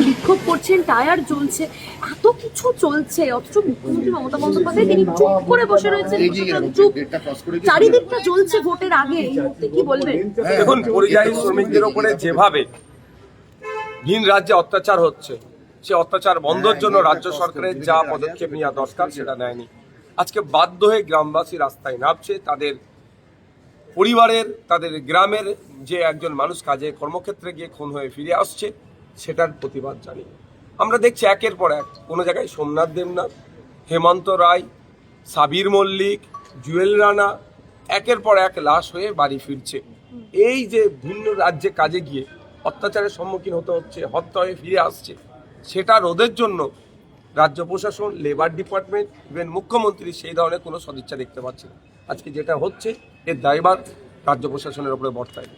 বিক্ষোভ করছেন, টায়ার জ্বলছে, এত কিছু চলছে, অথচ মুখ্যমন্ত্রী মমতা বন্দ্যোপাধ্যায় তিনি চুপ করে বসে রয়েছেন। চুপ, চারিদিকটা জ্বলছে ভোটের আগে। এই মুহূর্তে কি বলবেন? দেখুন, পরিযায়ী শ্রমিকদের উপরে যেভাবে ভিন রাজ্যে অত্যাচার হচ্ছে, সে অত্যাচার বন্ধের জন্য রাজ্য সরকারের যা পদক্ষেপ নেওয়া দরকার সেটা নেয়নি। আজকে বাধ্য হয়ে গ্রামবাসী রাস্তায় নামছে, তাদের পরিবারের, তাদের গ্রামের যে একজন মানুষ কাজে কর্মক্ষেত্রে গিয়ে খুন হয়ে ফিরে আসছে, সেটার প্রতিবাদ জানিয়ে আমরা দেখছি একের পর এক কোনো জায়গায় সোমনাথ দেবনাথ, হেমন্ত রায়, সাবির মল্লিক, জুয়েল রানা একের পর এক লাশ হয়ে বাড়ি ফিরছে। এই যে ভিন্ন রাজ্যে কাজে গিয়ে অত্যাচারের সম্মুখীন হতে হচ্ছে, হত্যা হয়ে ফিরে আসছে, সেটা রোধের জন্য রাজ্য প্রশাসন, লেবার ডিপার্টমেন্ট, ইভেন মুখ্যমন্ত্রী সেই ধরনের কোনো সদিচ্ছা দেখতে পাচ্ছে না। আজকে যেটা হচ্ছে এর দায়ভার রাজ্য প্রশাসনের উপরে বর্তায়,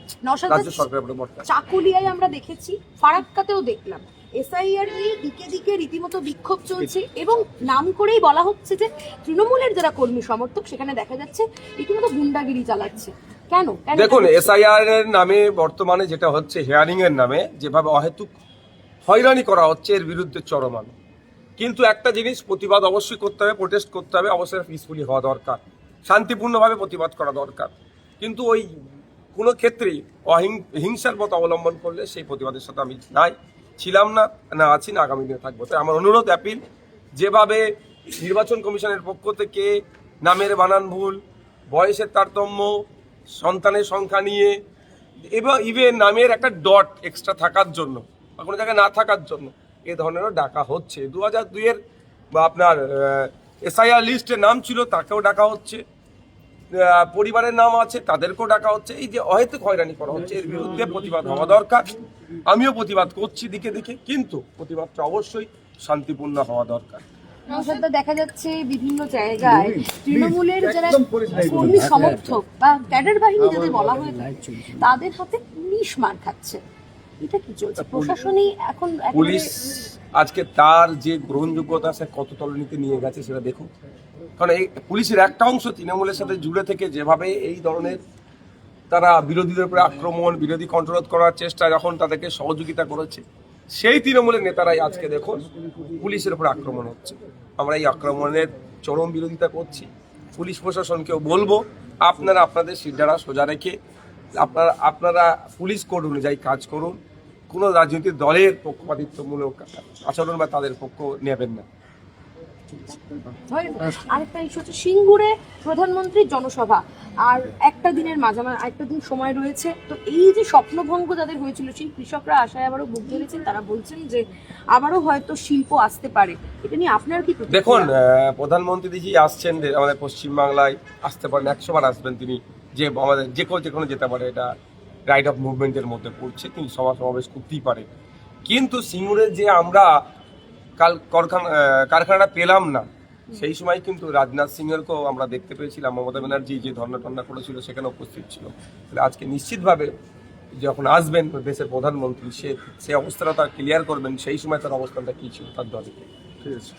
রাজ্য সরকারের উপরে বর্তায়। চাকুলিয়ায় আমরা দেখেছি, ফারাক্কাতেও দেখলাম, এসআইআর নিয়ে দিকে দিকে রীতিমতো বিক্ষোভ চলছে এবং নাম করেই বলা হচ্ছে যে তৃণমূলের যারা কর্মী সমর্থক সেখানে দেখা যাচ্ছে রীতিমতো গুন্ডাগিরি চালাচ্ছে। কেন? দেখুন, এসআইআর এর নামে বর্তমানে যেটা হচ্ছে, হেয়ারিং এর নামে যেভাবে অহেতুক হয়রানি করা হচ্ছে, এর বিরুদ্ধে চরমান। কিন্তু একটা জিনিস প্রতিবাদ অবশ্যই করতে হবে, প্রোটেস্ট করতে হবে, অবশ্যই পিসফুলি হওয়া দরকার, শান্তিপূর্ণভাবে প্রতিবাদ করা দরকার। কিন্তু ওই কোনো ক্ষেত্রেই হিংসার পথ অবলম্বন করলে সেই প্রতিবাদের সাথে আমি ছিলাম না, আছি না, আগামী দিনে থাকবো। তাই আমার অনুরোধ, অ্যাপিল, যেভাবে নির্বাচন কমিশনের পক্ষ থেকে নামের বানান ভুল, বয়সের তারতম্য, সন্তানের সংখ্যা নিয়ে এবং ইভেন নামের একটা ডট এক্সট্রা থাকার জন্য বা কোনো জায়গায় না থাকার জন্য এ ধরনেরও ডাকা হচ্ছে। 2002-এর বা আপনার এসআইআর লিস্টে নাম ছিল, তাকেও ডাকা হচ্ছে, পরিবারের নাম আছে তাদেরকেও ডাকা হচ্ছে। এই যে অহেতুক হয়রানি করা হচ্ছে, এর বিরুদ্ধে প্রতিবাদ হওয়া দরকার। আমিও প্রতিবাদ করছি দিকে দিকে, কিন্তু প্রতিবাদটা অবশ্যই শান্তিপূর্ণ হওয়া দরকার। দেখা যাচ্ছে বিভিন্ন জায়গায় তৃণমূলের যারা কর্মী সমর্থক বা ক্যাডার বাহিনী যাদের বলা হয়ে থাকে, তাদের হাতে পুলিশ মার খাচ্ছে। এটা কি চলছে? প্রশাসনই এখন পুলিশ আজকে তার যে গ্রহণযোগ্যতা সে কত তলনিতে নিয়ে গেছে সেটা দেখুন। কারণ এই পুলিশের একটা অংশ তৃণমূলের সাথে জুড়ে থেকে যেভাবে এই ধরনের তারা বিরোধীদের উপরে আক্রমণ, বিরোধী কন্ট্রোল করার চেষ্টা, যখন তাদেরকে সহযোগিতা করেছে, সেই তৃণমূলের নেতারাই আজকে দেখুন পুলিশের উপর আক্রমণ হচ্ছে। আমরা এই আক্রমণের চরম বিরোধিতা করছি। পুলিশ প্রশাসনকেও বলবো, আপনারা আপনাদের সিদ্ধারা সোজা রেখে আপনারা পুলিশ কোড অনুযায়ী কাজ করুন। কোনো রাজনৈতিক দলের পক্ষপাতিত্বমূলক আচরণ বা তাদের পক্ষ নেবেন না। আরেকটা ইস্যু হচ্ছে সিঙ্গুরে প্রধানমন্ত্রীর জনসভা, আর একটা দিন সময় রয়েছে। তো এই যে স্বপ্নভঙ্গ যাদের হয়েছিল, সেই কৃষকরা আশায় আবারও বুক ধরেছেন। তারা বলছেন যে আবারও হয়তো শিল্প আসতে পারে। এটা নিয়ে আপনার কি প্রতিক্রিয়া? দেখুন, প্রধানমন্ত্রী জি আসছেন আমাদের পশ্চিমবাংলায়, আসতে পারেন, 100 বার আসবেন তিনি। যে আমাদের যেখানে যেতে পারে, এটা রাইট অফ মুভমেন্টের মধ্যে পড়ছে, তিনি সমাবেশ করতেই পারে। কিন্তু সিঙ্গুরে যে আমরা কারখানাটা পেলাম না, সেই সময় কিন্তু রাজনাথ সিংয়েরকেও আমরা দেখতে পেয়েছিলাম। মমতা ব্যানার্জি যে ধর্ণা করেছিল সেখানে উপস্থিত ছিল। আজকে নিশ্চিতভাবে যখন আসবেন দেশের প্রধানমন্ত্রী, সে অবস্থাটা তার ক্লিয়ার করবেন, সেই সময় তার অবস্থানটা কী ছিল তার দাবি। ঠিক আছে।